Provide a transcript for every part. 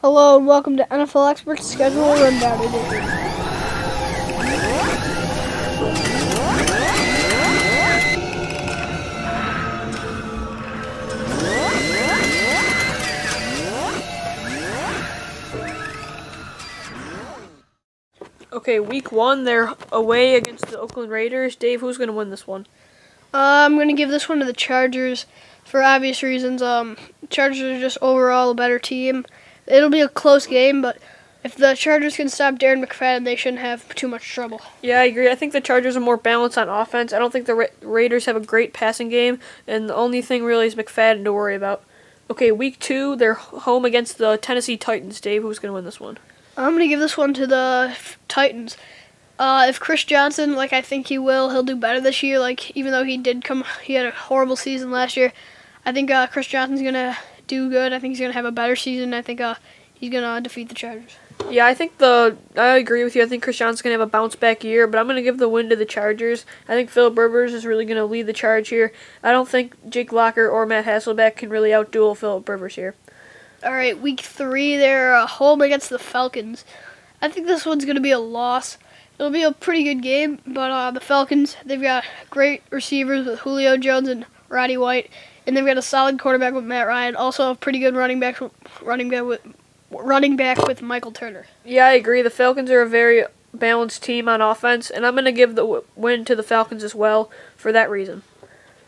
Hello and welcome to NFL Experts Schedule Rundown Edition. Okay, week one, they're away against the Oakland Raiders. Dave, who's going to win this one? I'm going to give this one to the Chargers for obvious reasons. Chargers are just overall a better team. It'll be a close game, but if the Chargers can stop Darren McFadden, they shouldn't have too much trouble. Yeah, I agree. I think the Chargers are more balanced on offense. I don't think the Raiders have a great passing game, and the only thing really is McFadden to worry about. Okay, week two, they're home against the Tennessee Titans. Dave, who's going to win this one? I'm going to give this one to the Titans. If Chris Johnson, like I think he will, he'll do better this year. Like even though he had a horrible season last year. I think Chris Johnson's going to do good. I think he's going to have a better season. I think he's going to defeat the Chargers. Yeah, I agree with you. I think Chris Johnson's going to have a bounce-back year, but I'm going to give the win to the Chargers. I think Philip Rivers is really going to lead the charge here. I don't think Jake Locker or Matt Hasselbeck can really outduel Philip Rivers here. All right, week three, they're home against the Falcons. I think this one's going to be a loss. It'll be a pretty good game, but the Falcons, they've got great receivers with Julio Jones and Roddy White, and they've got a solid quarterback with Matt Ryan. Also, a pretty good running back with Michael Turner. Yeah, I agree. The Falcons are a very balanced team on offense, and I'm going to give the win to the Falcons as well for that reason.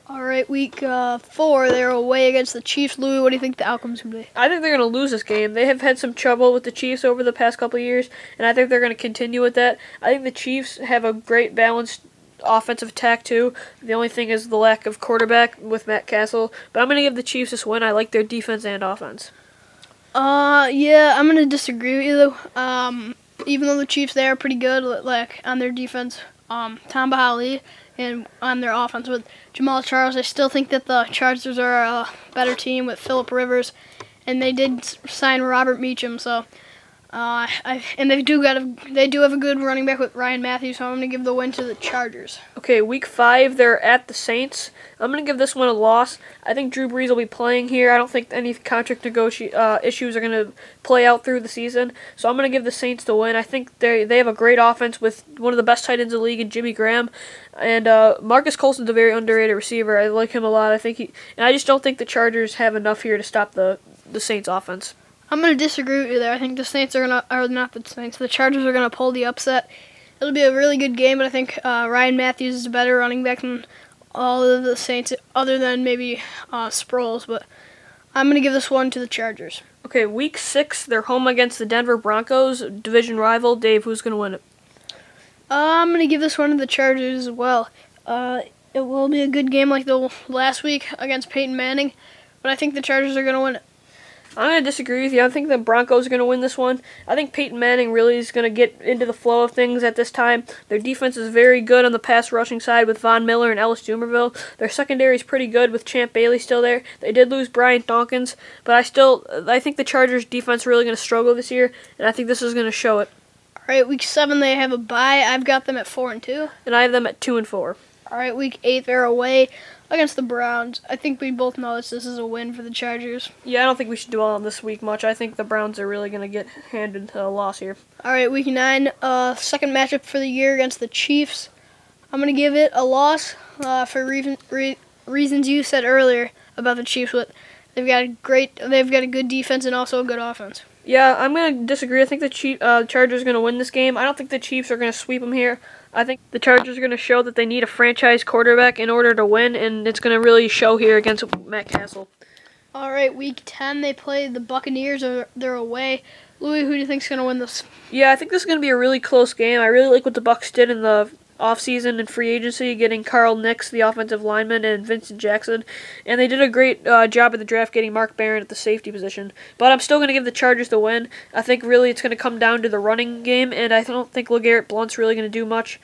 All right, week four, they're away against the Chiefs. Louis, what do you think the outcome's going to be? I think they're going to lose this game. They have had some trouble with the Chiefs over the past couple of years, and I think they're going to continue with that. I think the Chiefs have a great balanced offensive attack too. The only thing is the lack of quarterback with Matt Castle, but I'm going to give the Chiefs this win. I like their defense and offense. Yeah, I'm going to disagree with you, though. Even though the Chiefs, they are pretty good, like, on their defense, Tamba Hali, and on their offense with Jamal Charles, I still think that the Chargers are a better team with Philip Rivers, and they did sign Robert Meacham, so, and they do have a good running back with Ryan Matthews, so I'm going to give the win to the Chargers. Okay, week five, they're at the Saints. I'm going to give this one a loss. I think Drew Brees will be playing here. I don't think any contract issues are going to play out through the season, so I'm going to give the Saints the win. I think they have a great offense with one of the best tight ends in the league in Jimmy Graham, and Marcus Colston's a very underrated receiver. I like him a lot. And I just don't think the Chargers have enough here to stop the Saints offense. I'm going to disagree with you there. I think the Saints are not the Saints. The Chargers are going to pull the upset. It'll be a really good game, but I think Ryan Matthews is a better running back than all of the Saints, other than maybe Sproles. But I'm going to give this one to the Chargers. Okay, week six, they're home against the Denver Broncos, division rival. Dave, who's going to win it? I'm going to give this one to the Chargers as well. It will be a good game like the last week against Peyton Manning, but I think the Chargers are going to win it. I'm going to disagree with you. I think the Broncos are going to win this one. I think Peyton Manning really is going to get into the flow of things at this time. Their defense is very good on the pass rushing side with Von Miller and Ellis Dumervil. Their secondary is pretty good with Champ Bailey still there. They did lose Brian Dawkins, but I think the Chargers defense is really going to struggle this year, and I think this is going to show it. All right, week 7 they have a bye. I've got them at 4-2. And I have them at 2-4. All right, week 8 they're away against the Browns. I think we both know this is a win for the Chargers. Yeah, I don't think we should dwell on this week much. I think the Browns are really going to get handed a loss here. All right, week 9, second matchup for the year against the Chiefs. I'm going to give it a loss for reasons you said earlier about the Chiefs. They've got a good defense and also a good offense. Yeah, I'm going to disagree. I think the Chargers are going to win this game. I don't think the Chiefs are going to sweep them here. I think the Chargers are going to show that they need a franchise quarterback in order to win, and it's going to really show here against Matt Castle. All right, week 10, they play the Buccaneers. They're away. Louis, who do you think is going to win this? Yeah, I think this is going to be a really close game. I really like what the Bucs did in the offseason and free agency, getting Carl Nix, the offensive lineman, and Vincent Jackson. And they did a great job at the draft getting Mark Barron at the safety position. But I'm still going to give the Chargers the win. I think really it's going to come down to the running game, and I don't think LeGarrette Blount's really going to do much.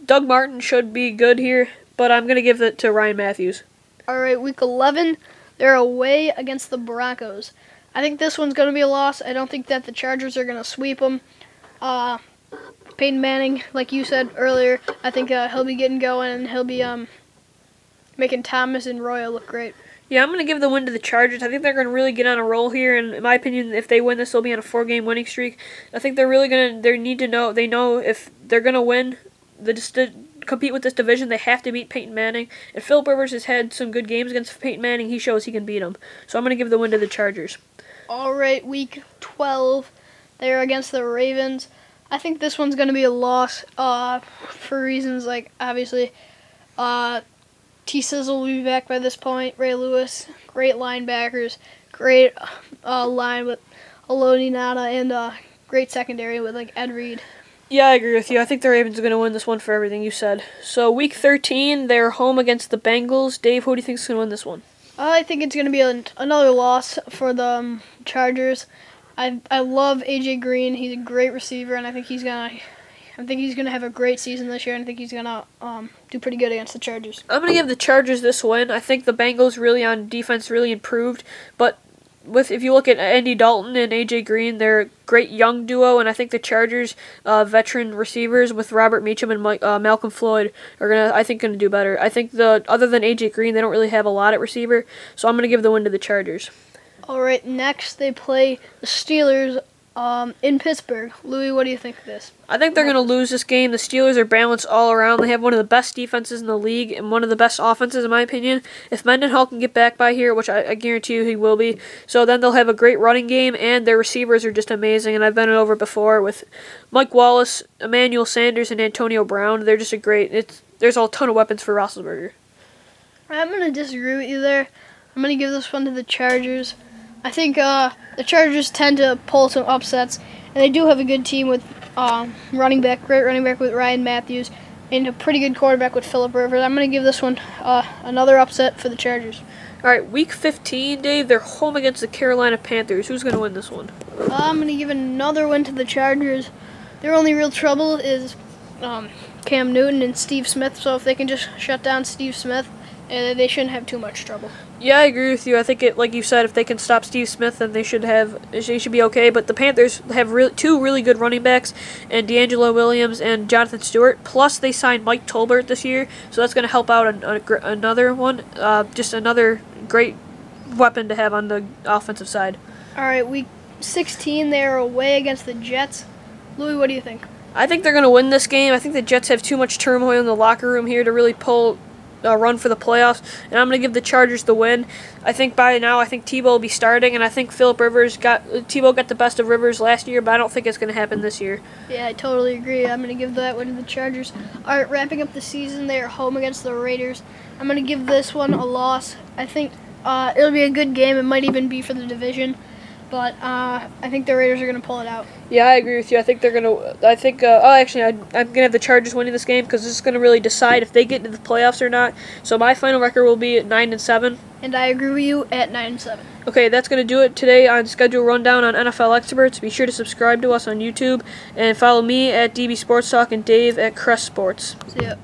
Doug Martin should be good here, but I'm going to give it to Ryan Matthews. All right, week 11, they're away against the Broncos. I think this one's going to be a loss. I don't think that the Chargers are going to sweep them. Peyton Manning, like you said earlier, I think he'll be getting going, and he'll be making Thomas and Royal look great. Yeah, I'm going to give the win to the Chargers. I think they're going to really get on a roll here, and in my opinion, if they win this, they'll be on a 4-game winning streak. I think they're really going to, they know if they're going to win, compete with this division, they have to beat Peyton Manning. And Philip Rivers has had some good games against Peyton Manning. He shows he can beat him. So I'm going to give the win to the Chargers. All right, Week 12, they're against the Ravens. I think this one's going to be a loss for reasons like, obviously, T-Sizzle will be back by this point. Ray Lewis, great linebackers, great line with Aloni Nana, and great secondary with like Ed Reed. Yeah, I agree with you. I think the Ravens are going to win this one for everything you said. So Week 13, they're home against the Bengals. Dave, who do you think is going to win this one? I think it's going to be another loss for the Chargers. I love AJ Green. He's a great receiver, and I think he's gonna have a great season this year. And I think he's gonna do pretty good against the Chargers. I'm gonna give the Chargers this win. I think the Bengals really on defense really improved, but if you look at Andy Dalton and AJ Green, they're a great young duo, and I think the Chargers veteran receivers with Robert Meacham and Malcolm Floyd are gonna do better. I think other than AJ Green, they don't really have a lot at receiver, so I'm gonna give the win to the Chargers. All right, next they play the Steelers in Pittsburgh. Louis, what do you think of this? I think they're going to lose this game. The Steelers are balanced all around. They have one of the best defenses in the league and one of the best offenses, in my opinion. If Mendenhall can get back by here, which I guarantee you he will be, so then they'll have a great running game, and their receivers are just amazing, and I've been over before with Mike Wallace, Emmanuel Sanders, and Antonio Brown. They're just there's a ton of weapons for Roethlisberger. I'm going to disagree with you there. I'm going to give this one to the Chargers. I think the Chargers tend to pull some upsets, and they do have a good team with great running back with Ryan Matthews, and a pretty good quarterback with Philip Rivers. I'm going to give this one another upset for the Chargers. All right, Week 15, Dave, they're home against the Carolina Panthers. Who's going to win this one? I'm going to give another win to the Chargers. Their only real trouble is Cam Newton and Steve Smith, so if they can just shut down Steve Smith, they shouldn't have too much trouble. Yeah, I agree with you. I think like you said, if they can stop Steve Smith, then they should be okay. But the Panthers have two really good running backs, and D'Angelo Williams and Jonathan Stewart. Plus, they signed Mike Tolbert this year, so that's going to help out another one. Just another great weapon to have on the offensive side. All right, Week 16, they're away against the Jets. Louis, what do you think? I think they're going to win this game. I think the Jets have too much turmoil in the locker room here to really run for the playoffs, and I'm going to give the Chargers the win. I think by now, Tebow will be starting, and I think Tebow got the best of Rivers last year, but I don't think it's going to happen this year. Yeah, I totally agree. I'm going to give that one to the Chargers. All right, wrapping up the season, they're home against the Raiders. I'm going to give this one a loss. I think it'll be a good game. It might even be for the division, but I think the Raiders are going to pull it out. Yeah, I agree with you. I think they're going to. I'm going to have the Chargers winning this game because this is going to really decide if they get into the playoffs or not. So my final record will be at 9-7. And I agree with you at 9-7. Okay, that's going to do it today on Schedule Rundown on NFL Experts. Be sure to subscribe to us on YouTube and follow me at DB Sports Talk and Dave at Crest Sports. See ya.